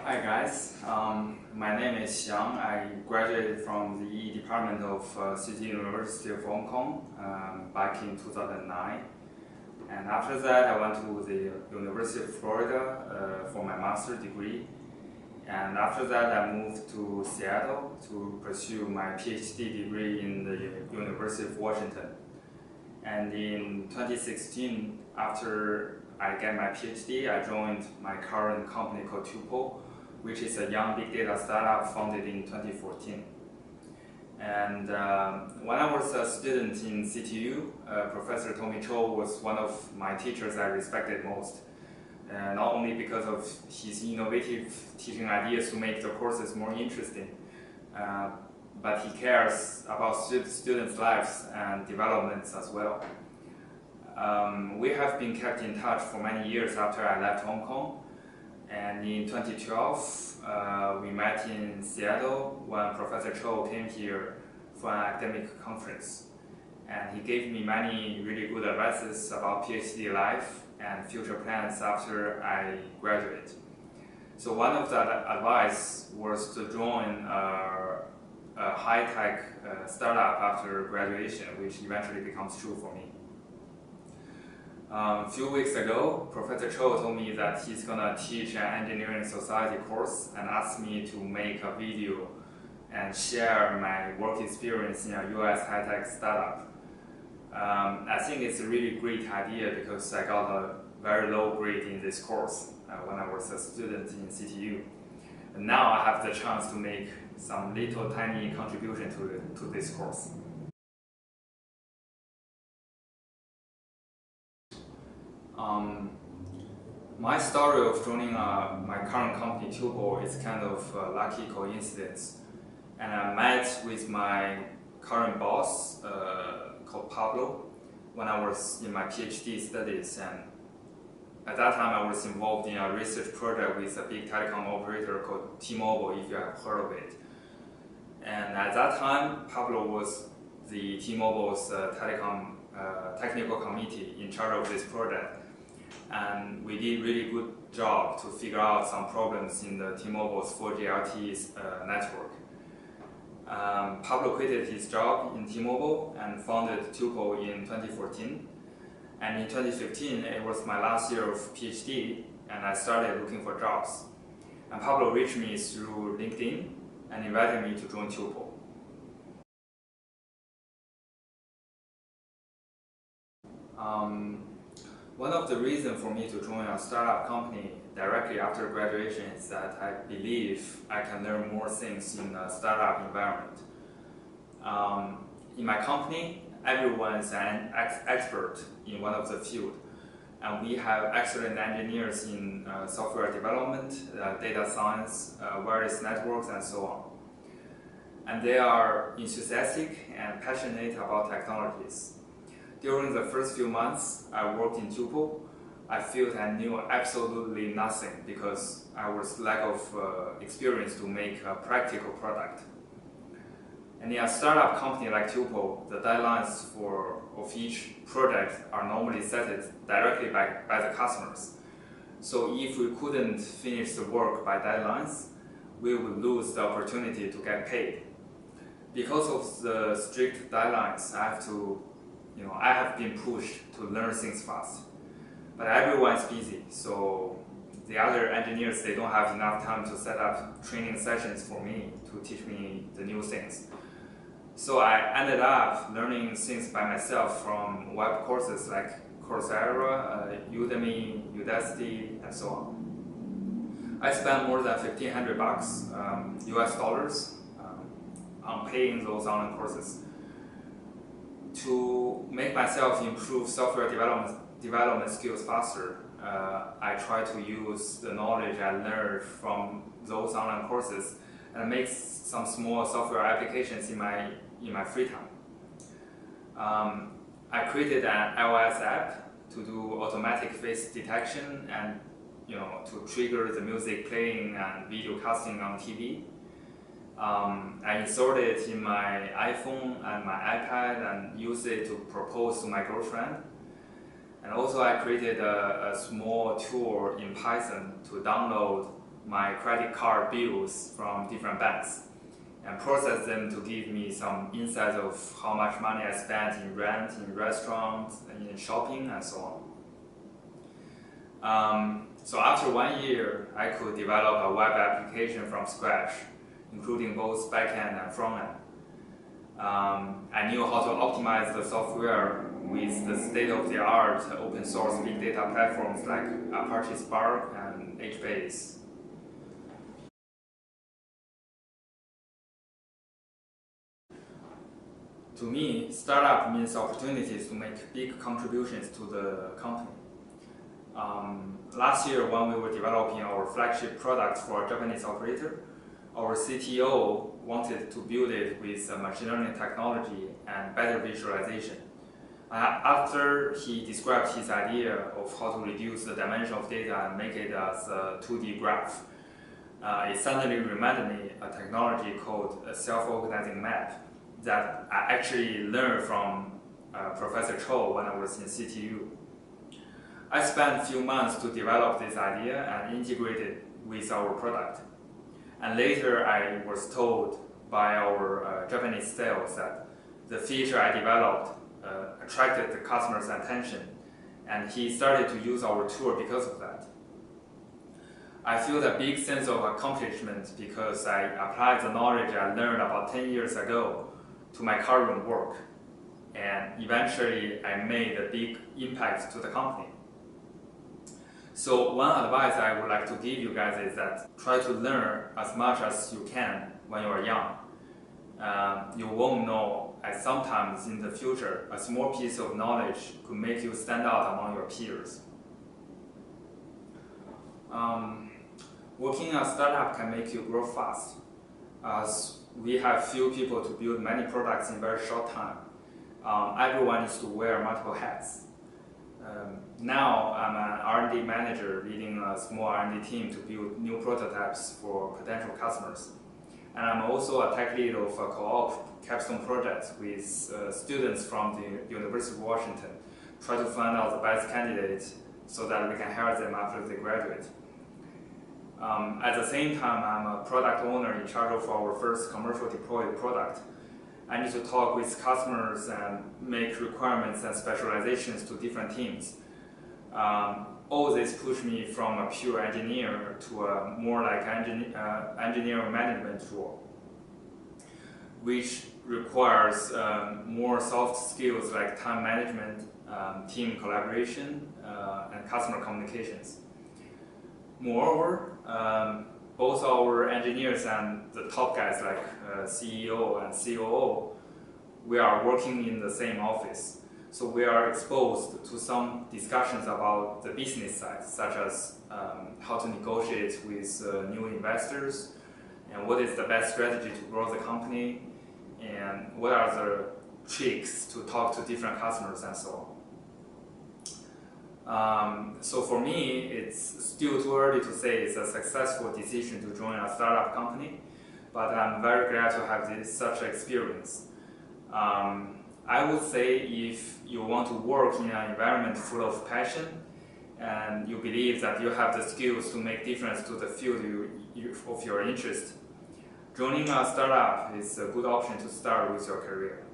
Hi guys, my name is Xiang. I graduated from the EE department of City University of Hong Kong back in 2009. And after that I went to the University of Florida for my master's degree. And after that I moved to Seattle to pursue my PhD degree in the University of Washington. And in 2016, after I get my PhD, I joined my current company called Tuple, which is a young big data startup founded in 2014. And when I was a student in CTU, Professor Tommy Cho was one of my teachers I respected most. Not only because of his innovative teaching ideas to make the courses more interesting, but he cares about students' lives and developments as well. We have been kept in touch for many years after I left Hong Kong. And in 2012, we met in Seattle when Professor Cho came here for an academic conference. And he gave me many really good advices about PhD life and future plans after I graduate. So one of that advice was to join a high-tech startup after graduation, which eventually becomes true for me. A few weeks ago, Professor Cho told me that he's going to teach an engineering society course and asked me to make a video and share my work experience in a US high-tech startup. I think it's a really great idea because I got a very low grade in this course when I was a student in CTU. And now I have the chance to make some little tiny contribution to this course. My story of joining my current company, Tuple, is kind of a lucky coincidence. And I met with my current boss, called Pablo, when I was in my PhD studies. And at that time, I was involved in a research project with a big telecom operator called T-Mobile, if you have heard of it. And at that time, Pablo was the T-Mobile's telecom technical committee in charge of this project. And we did really good job to figure out some problems in the T-Mobile's 4G LTE network. Pablo quitted his job in T-Mobile and founded Tuple in 2014. And in 2015, it was my last year of PhD, and I started looking for jobs. And Pablo reached me through LinkedIn and invited me to join Tuple. One of the reasons for me to join a startup company directly after graduation is that I believe I can learn more things in a startup environment. In my company, everyone is an expert in one of the field, and we have excellent engineers in software development, data science, wireless networks, and so on. And they are enthusiastic and passionate about technologies. During the first few months I worked in Tuple, I felt I knew absolutely nothing because I was lack of experience to make a practical product. And in a startup company like Tuple, the deadlines of each project are normally set directly by the customers. So if we couldn't finish the work by deadlines, we would lose the opportunity to get paid. Because of the strict deadlines, I have been pushed to learn things fast. But everyone's busy, so the other engineers, they don't have enough time to set up training sessions for me to teach me the new things. So I ended up learning things by myself from web courses like Coursera, Udemy, Udacity, and so on. I spent more than $1,500 US dollars on paying those online courses. To make myself improve software development skills faster, I try to use the knowledge I learned from those online courses and make some small software applications in my free time. I created an iOS app to do automatic face detection and to trigger the music playing and video casting on TV. I installed it in my iPhone and my iPad and used it to propose to my girlfriend. And also I created a small tool in Python to download my credit card bills from different banks and process them to give me some insight of how much money I spent in rent, in restaurants, in shopping, and so on. So after 1 year, I could develop a web application from scratch, including both backend and frontend. I knew how to optimize the software with the state-of-the-art open source big data platforms like Apache Spark and HBase. To me, startup means opportunities to make big contributions to the company. Last year, when we were developing our flagship product for a Japanese operator, our CTO wanted to build it with machine learning technology and better visualization. After he described his idea of how to reduce the dimension of data and make it as a 2D graph, it suddenly reminded me a technology called a self-organizing map that I actually learned from Professor Cho when I was in CTU. I spent a few months to develop this idea and integrate it with our product. And later I was told by our Japanese sales that the feature I developed attracted the customer's attention, and he started to use our tool because of that. I feel a big sense of accomplishment because I applied the knowledge I learned about 10 years ago to my current work, and eventually I made a big impact to the company. So one advice I would like to give you guys is that try to learn as much as you can when you are young. You won't know, and sometimes in the future, a small piece of knowledge could make you stand out among your peers. Working in a startup can make you grow fast, as we have few people to build many products in very short time. Everyone needs to wear multiple hats. Now I'm an R&D manager leading a small R&D team to build new prototypes for potential customers. And I'm also a tech lead of a co-op capstone project with students from the University of Washington, try to find out the best candidates so that we can hire them after they graduate. At the same time, I'm a product owner in charge of our first commercial deployed product. I need to talk with customers and make requirements and specializations to different teams. All this pushed me from a pure engineer to a more like engineer management role, which requires more soft skills like time management, team collaboration, and customer communications. Moreover, both our engineers and the top guys like CEO and COO, we are working in the same office. So we are exposed to some discussions about the business side, such as how to negotiate with new investors, and what is the best strategy to grow the company, and what are the tricks to talk to different customers and so on. So for me, it's still too early to say it's a successful decision to join a startup company, but I'm very glad to have such experience. I would say if you want to work in an environment full of passion and you believe that you have the skills to make difference to the field of your interest, joining a startup is a good option to start with your career.